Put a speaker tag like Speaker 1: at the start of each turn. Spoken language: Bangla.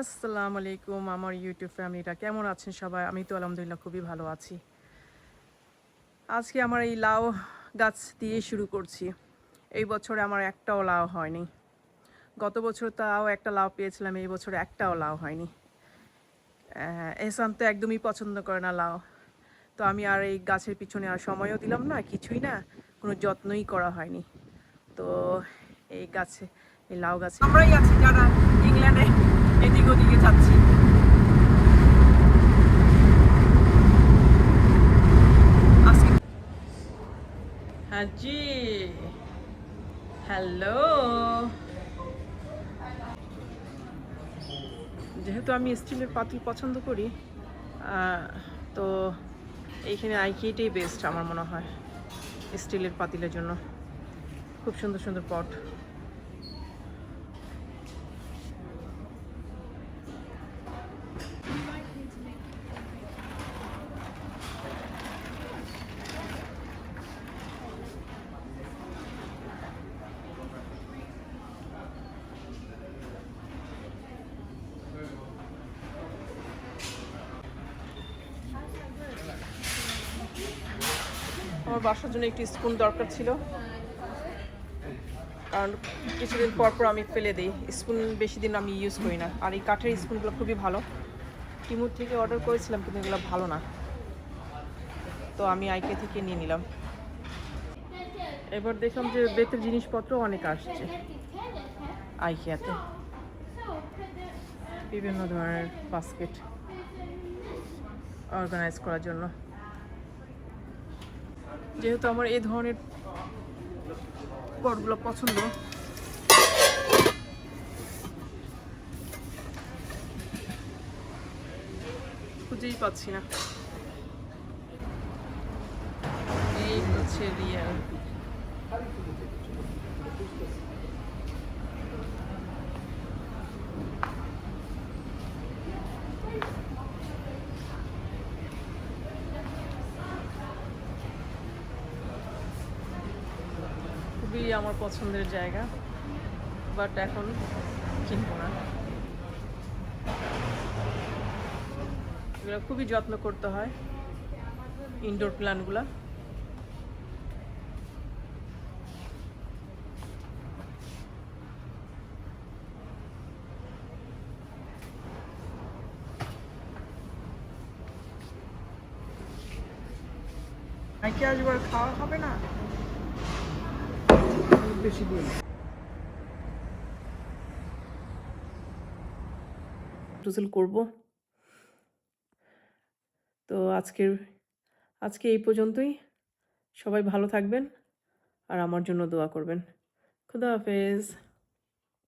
Speaker 1: আসসালামু আলাইকুম আমার ইউটিউব ফ্যামিলিটা কেমন আছেন সবাই? আমি তো আলহামদুলিল্লাহ খুবই ভালো আছি। আজকে আমার এই লাউ গাছ দিয়ে শুরু করছি। এই বছরে আমার একটাও লাউ হয়নি। গত বছর তাও একটা লাউ পেয়েছিলাম, এই বছর একটাও লাউ হয়নি। এহসান তো একদমই পছন্দ করে না লাউ। তো আমি আর এই গাছের পিছনে আর সময়ও দিলাম না, কিছুই না, কোনো যত্নই করা হয়নি। তো এই গাছে, এই লাউ গাছে আমরাই আছি যারা ইংল্যান্ডে এদিক ওদিকে যাচ্ছি। হাজি, হ্যালো। যেহেতু আমি স্টিলের পাতিল পছন্দ করি, তো এইখানে আইকিটাই বেস্ট আমার মনে হয় স্টিলের পাতিলের জন্য। খুব সুন্দর সুন্দর পট। আমার বাসার জন্য একটি স্পুন দরকার ছিল, কারণ কিছুদিন পর পর আমি ফেলে দিই। স্পুন বেশি দিন আমি ইউজ করি না। আর এই কাঠের স্পুনগুলো খুবই ভালো। টিমুর থেকে অর্ডার করেছিলাম কিন্তু এগুলো ভালো না, তো আমি আইকে থেকে নিয়ে নিলাম। এবার দেখলাম যে বেতের জিনিসপত্র অনেক আসছে আইকিয়াতে, বিভিন্ন ধরনের বাস্কেট অর্গানাইজ করার জন্য। যেহেতু আমার এই ধরনের পটগুলো পছন্দ, খুঁজেই পাচ্ছি না। এই হচ্ছে রিয়েল। খুবই আমার পছন্দের জায়গা, বাট এখন কিনবো না। এগুলো খুবই যত্ন করতে হয়, ইনডোর প্ল্যান্টগুলো। আইকে আসবার খাওয়া হবে না বেশি দিন। টুসেল করব। তো আজকে এই পর্যন্তই। সবাই ভালো থাকবেন আর আমার জন্য দোয়া করবেন। খুদা হাফেজ।